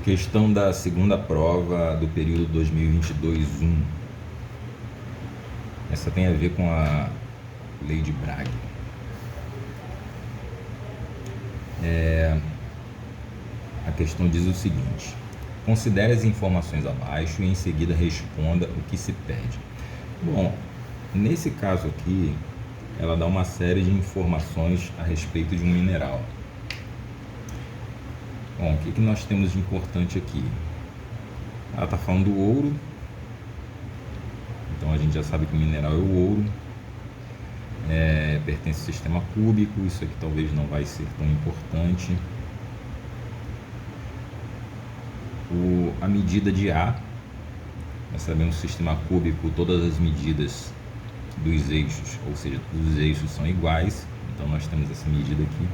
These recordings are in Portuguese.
Questão da segunda prova do período 2022-1. Essa tem a ver com a lei de Bragg. A questão diz o seguinte: considere as informações abaixo e em seguida responda o que se pede. Bom, nesse caso aqui, ela dá uma série de informações a respeito de um mineral. Bom, o que nós temos de importante aqui? Ela está falando do ouro, então a gente já sabe que o mineral é o ouro, pertence ao sistema cúbico, isso aqui talvez não vai ser tão importante. A medida de A, nós sabemos que o sistema cúbico, todas as medidas dos eixos, ou seja, todos os eixos são iguais, então nós temos essa medida aqui.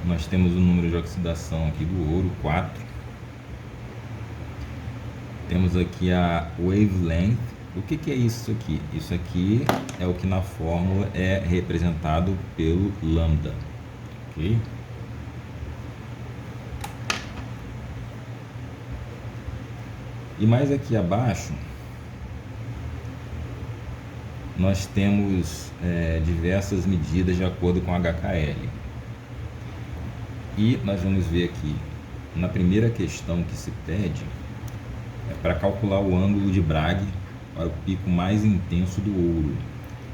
Nós temos o número de oxidação aqui do ouro, 4. Temos aqui a wavelength. O que é isso aqui? Isso aqui é o que na fórmula é representado pelo lambda. Ok? E mais aqui abaixo, nós temos diversas medidas de acordo com HKL. E nós vamos ver aqui, na primeira questão que se pede, para calcular o ângulo de Bragg para o pico mais intenso do ouro.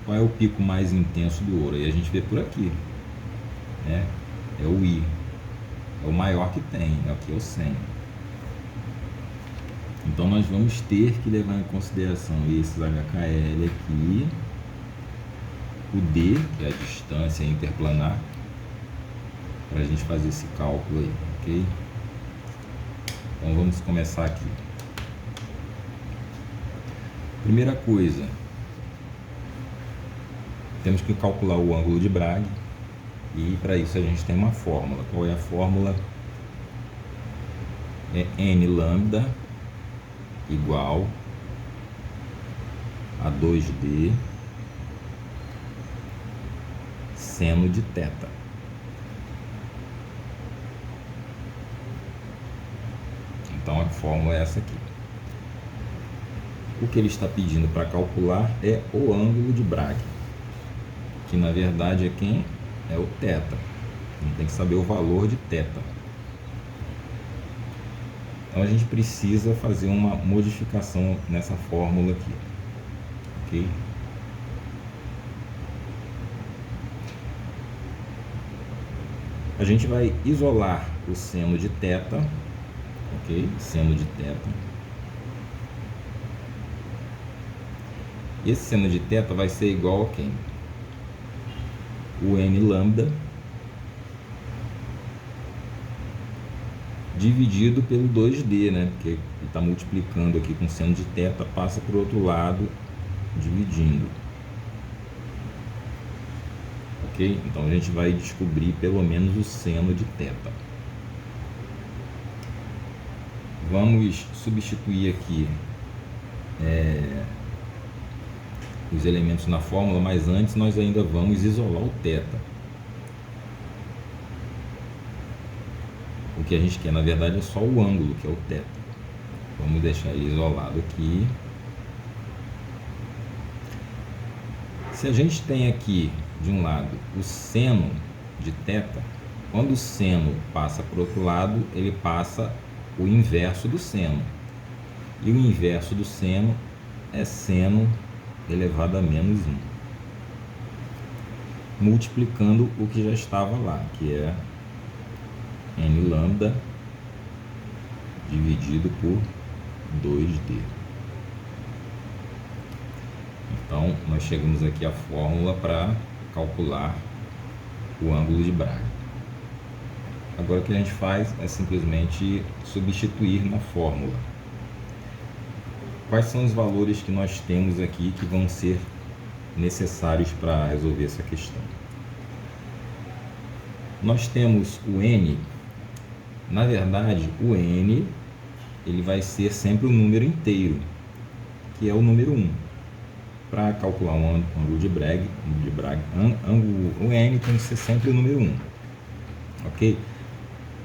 Qual é o pico mais intenso do ouro? Aí a gente vê por aqui, né? É o I, é o maior que tem, aqui é o 100. Então nós vamos ter que levar em consideração esses HKL aqui, o D, que é a distância interplanar, para a gente fazer esse cálculo aí, ok? Então vamos começar aqui. Primeira coisa, temos que calcular o ângulo de Bragg, e para isso a gente tem uma fórmula. Qual é a fórmula? É N lambda igual a 2D seno de θ. Então a fórmula é essa aqui. O que ele está pedindo para calcular é o ângulo de Bragg, que na verdade é quem? É o θ. Então tem que saber o valor de θ. Então a gente precisa fazer uma modificação nessa fórmula aqui, ok? A gente vai isolar o seno de θ, ok? Seno de θ. Esse seno de θ vai ser igual a quem? O N lambda dividido pelo 2D, né? Porque ele está multiplicando aqui com seno de θ, passa para o outro lado, dividindo. Ok? Então a gente vai descobrir pelo menos o seno de θ. Vamos substituir aqui os elementos na fórmula, mas antes nós ainda vamos isolar o θ. O que a gente quer, na verdade, é só o ângulo, que é o θ. Vamos deixar ele isolado aqui. Se a gente tem aqui, de um lado, o seno de θ, quando o seno passa para o outro lado, ele passa o inverso do seno. E o inverso do seno é seno elevado a menos 1. Multiplicando o que já estava lá, que é N lambda dividido por 2D. Então, nós chegamos aqui à fórmula para calcular o ângulo de Bragg. Agora o que a gente faz é simplesmente substituir na fórmula. Quais são os valores que nós temos aqui que vão ser necessários para resolver essa questão? Nós temos o N. Na verdade, o N ele vai ser sempre o número inteiro, que é o número 1. Para calcular um ângulo de Bragg, o N tem que ser sempre o número 1. Ok?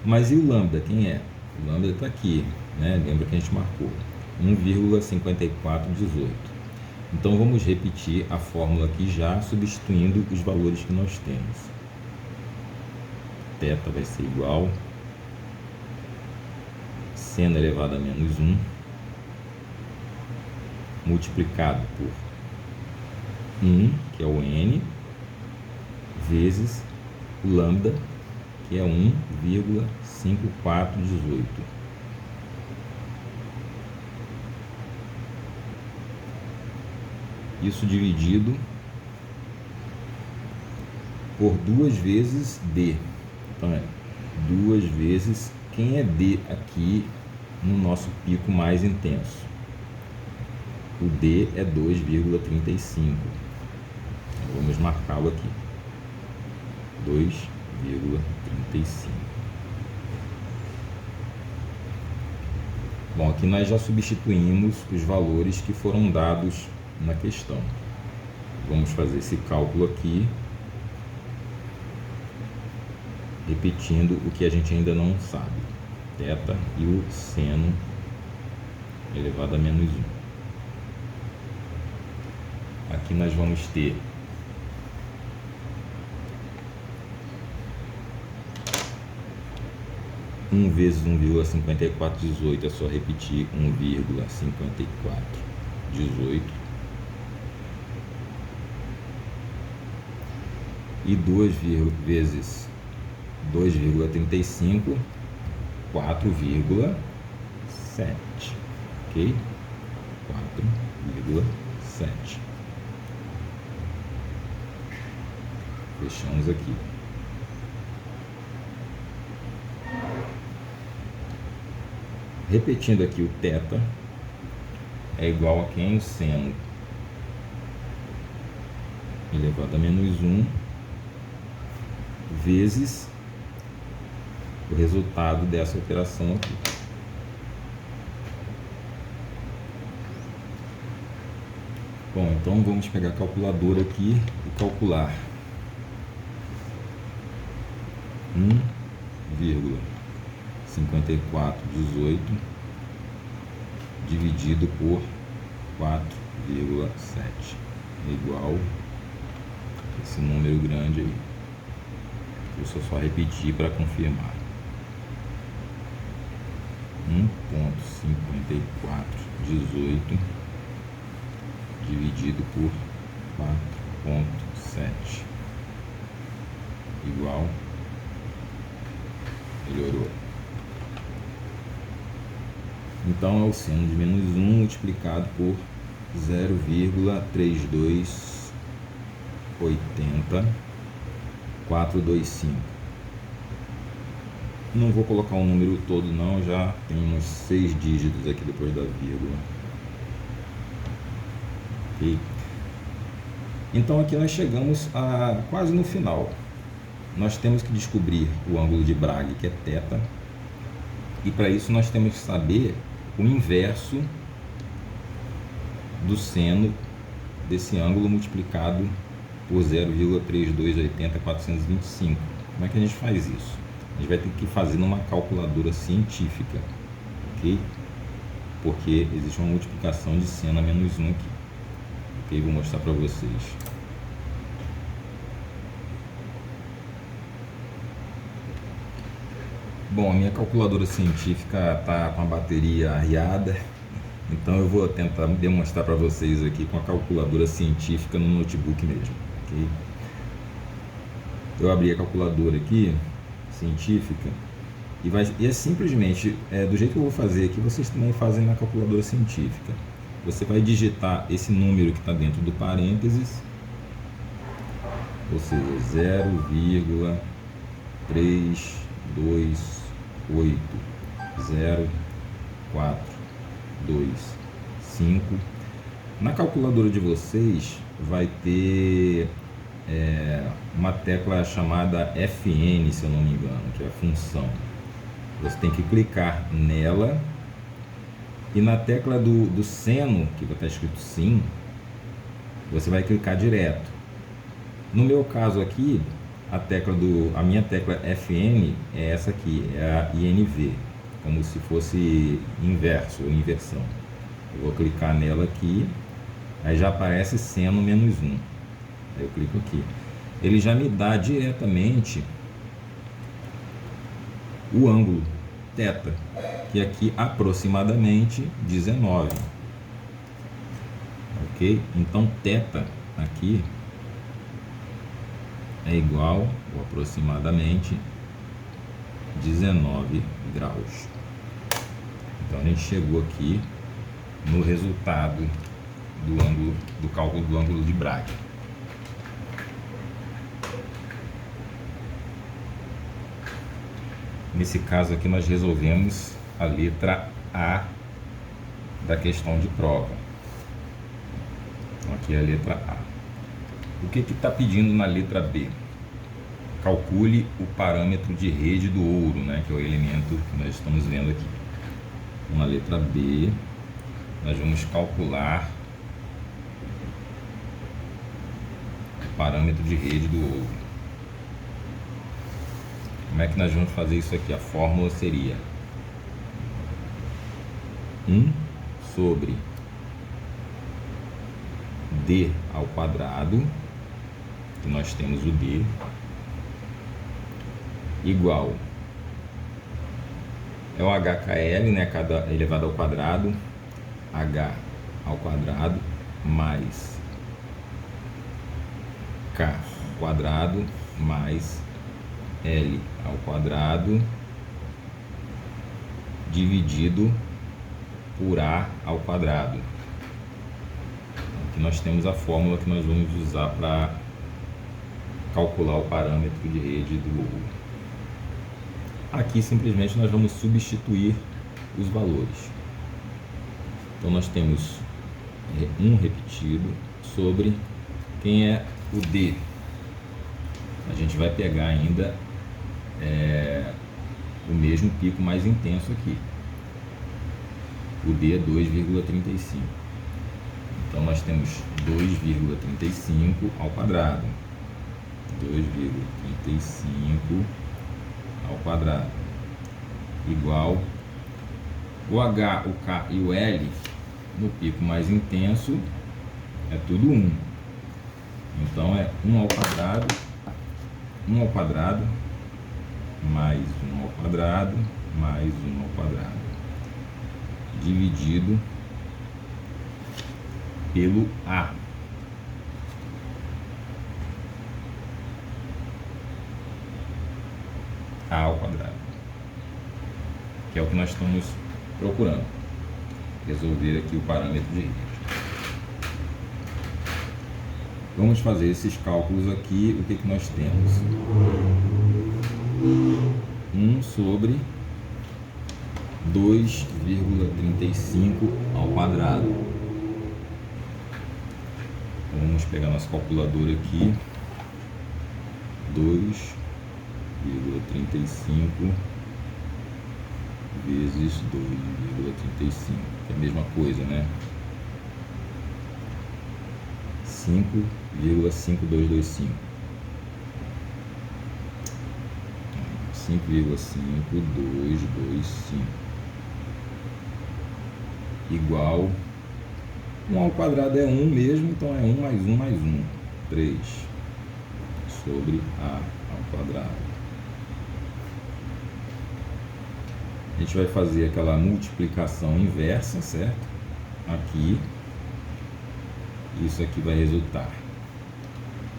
Mas e o lambda, quem é? O lambda está aqui, né? Lembra que a gente marcou 1,5418. Então vamos repetir a fórmula aqui já, substituindo os valores que nós temos. Θ vai ser igual seno elevado a menos 1 multiplicado por 1, que é o n, vezes o lambda, que é 1,5418. Isso dividido por 2 vezes D. Então é 2 vezes quem é D aqui no nosso pico mais intenso. O D é 2,35. Vamos marcá-lo aqui. 2,35. Bom, aqui nós já substituímos os valores que foram dados na questão. Vamos fazer esse cálculo aqui, repetindo o que a gente ainda não sabe. Θ e o seno elevado a menos 1. Aqui nós vamos ter vezes 1,5418, é só repetir 1,5418. E 2 vezes 2,35, 4,7, ok? 4,7. Fechamos aqui. Repetindo aqui, o θ é igual a quem? O seno elevado a menos 1 vezes o resultado dessa operação aqui. Bom, então vamos pegar a calculadora aqui e calcular 1,5418 dividido por 4,7 é igual a esse número grande aí. Deixa eu só repetir para confirmar. 1,5418 dividido por 4,7 igual, melhorou. Então é o seno de menos 1 multiplicado por 0,3280425. Não vou colocar o número todo não, já tem uns 6 dígitos aqui depois da vírgula. Ok? Então aqui nós chegamos a quase no final. Nós temos que descobrir o ângulo de Bragg, que é θ, e para isso nós temos que saber o inverso do seno desse ângulo multiplicado por 0,3280425. Como é que a gente faz isso? A gente vai ter que fazer numa calculadora científica, ok? Porque existe uma multiplicação de seno a menos 1 aqui. Ok? Vou mostrar para vocês. Bom, a minha calculadora científica está com a bateria arriada, então eu vou tentar demonstrar para vocês aqui com a calculadora científica no notebook mesmo, ok? Eu abri a calculadora aqui, científica, e é simplesmente, do jeito que eu vou fazer aqui, vocês também fazem na calculadora científica. Você vai digitar esse número que está dentro do parênteses, ou seja, 0,3280425. Na calculadora de vocês vai ter uma tecla chamada FN, se eu não me engano, que é a função. Você tem que clicar nela e na tecla do seno, que vai estar escrito sim, você vai clicar direto. No meu caso aqui, A minha tecla Fn é essa aqui, é a INV, como se fosse inverso ou inversão. Eu vou clicar nela aqui, aí já aparece seno -1. Aí eu clico aqui. Ele já me dá diretamente o ângulo θ, que aqui aproximadamente 19. Ok? Então θ aqui é igual ou aproximadamente 19 graus. Então a gente chegou aqui no resultado do ângulo, do cálculo do ângulo de Bragg. Nesse caso aqui nós resolvemos a letra A da questão de prova. Então aqui é a letra A. O que está pedindo na letra B? Calcule o parâmetro de rede do ouro, né, que é o elemento que nós estamos vendo aqui. Então, na letra B, nós vamos calcular o parâmetro de rede do ouro. Como é que nós vamos fazer isso aqui? A fórmula seria 1 sobre D ao quadrado, que nós temos o D, igual é o HKL, né, cada elevado ao quadrado, H ao quadrado, mais K ao quadrado, mais L ao quadrado, dividido por A ao quadrado. Aqui nós temos a fórmula que nós vamos usar para calcular o parâmetro de rede do ouro. Aqui simplesmente nós vamos substituir os valores. Então nós temos 1 repetido sobre quem é o D. A gente vai pegar ainda o mesmo pico mais intenso aqui. O D é 2,35. Então nós temos 2,35 ao quadrado. 2,35 ao quadrado igual o H, o K e o L no pico mais intenso é tudo 1. Então é 1 ao quadrado, 1 ao quadrado, mais 1 ao quadrado, mais 1 ao quadrado, dividido pelo A. A ao quadrado, que é o que nós estamos procurando, resolver aqui o parâmetro de rede. Vamos fazer esses cálculos aqui. O que nós temos? 1 sobre 2,35 ao quadrado. Então, vamos pegar nosso calculador aqui. 2,35 vezes 2,35, que é a mesma coisa, né? 5,5225. 5,5225 igual 1 ao quadrado é 1 mesmo, então é 1 mais 1 mais 1, 3 sobre A ao quadrado. A gente vai fazer aquela multiplicação inversa, certo? Aqui, isso aqui vai resultar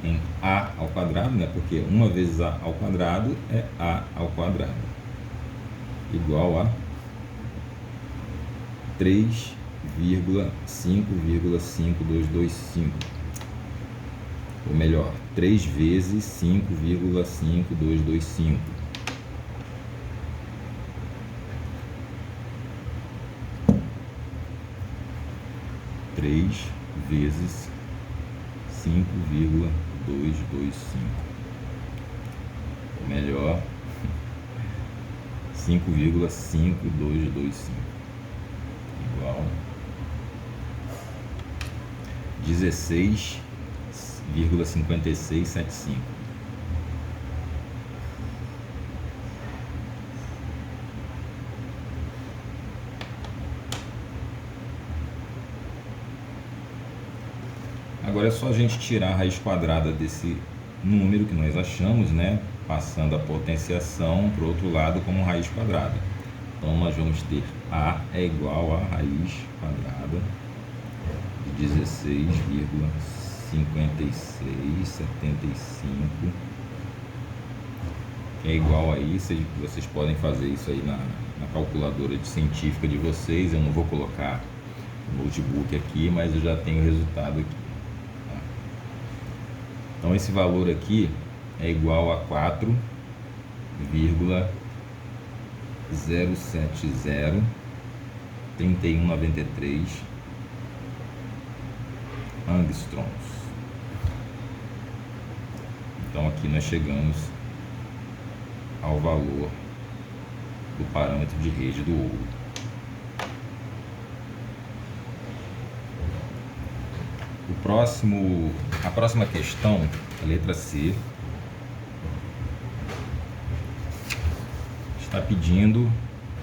em A ao quadrado, né? Porque 1 vezes A ao quadrado é A ao quadrado, igual a 3,55225, ou melhor, 3 vezes 5,5225. 3 vezes 5,225, ou melhor, 5,5225 igual 16,5675. agora é só a gente tirar a raiz quadrada desse número que nós achamos, né? Passando a potenciação para o outro lado como raiz quadrada. Então nós vamos ter A é igual a raiz quadrada de 16,5675, que é igual a isso. Vocês podem fazer isso aí na calculadora científica de vocês. Eu não vou colocar o notebook aqui, mas eu já tenho o resultado aqui. Tá? Então esse valor aqui é igual a 4,0703193 angstroms. Então aqui nós chegamos ao valor do parâmetro de rede do ouro. A próxima questão, a letra C, está pedindo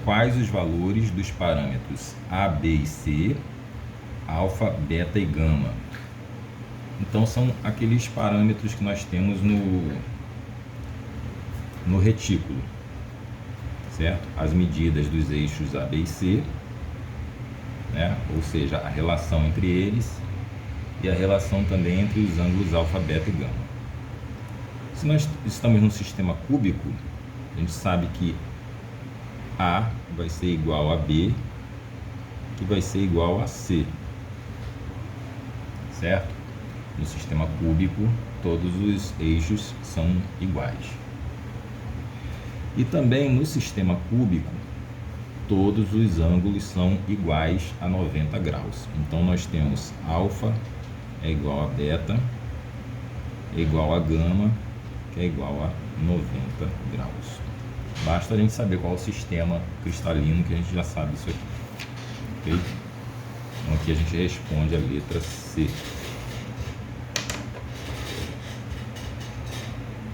quais os valores dos parâmetros A, B e C, alfa, beta e gama. Então são aqueles parâmetros que nós temos no retículo, certo? As medidas dos eixos A, B e C, né? Ou seja, a relação entre eles e a relação também entre os ângulos alfa, beta e gama. Se nós estamos num sistema cúbico, a gente sabe que A vai ser igual a B, que vai ser igual a C, certo? No sistema cúbico, todos os eixos são iguais. E também no sistema cúbico, todos os ângulos são iguais a 90 graus. Então nós temos alfa é igual a beta, é igual a gama, que é igual a 90 graus. Basta a gente saber qual é o sistema cristalino, que a gente já sabe isso aqui. Ok? Então aqui a gente responde a letra C.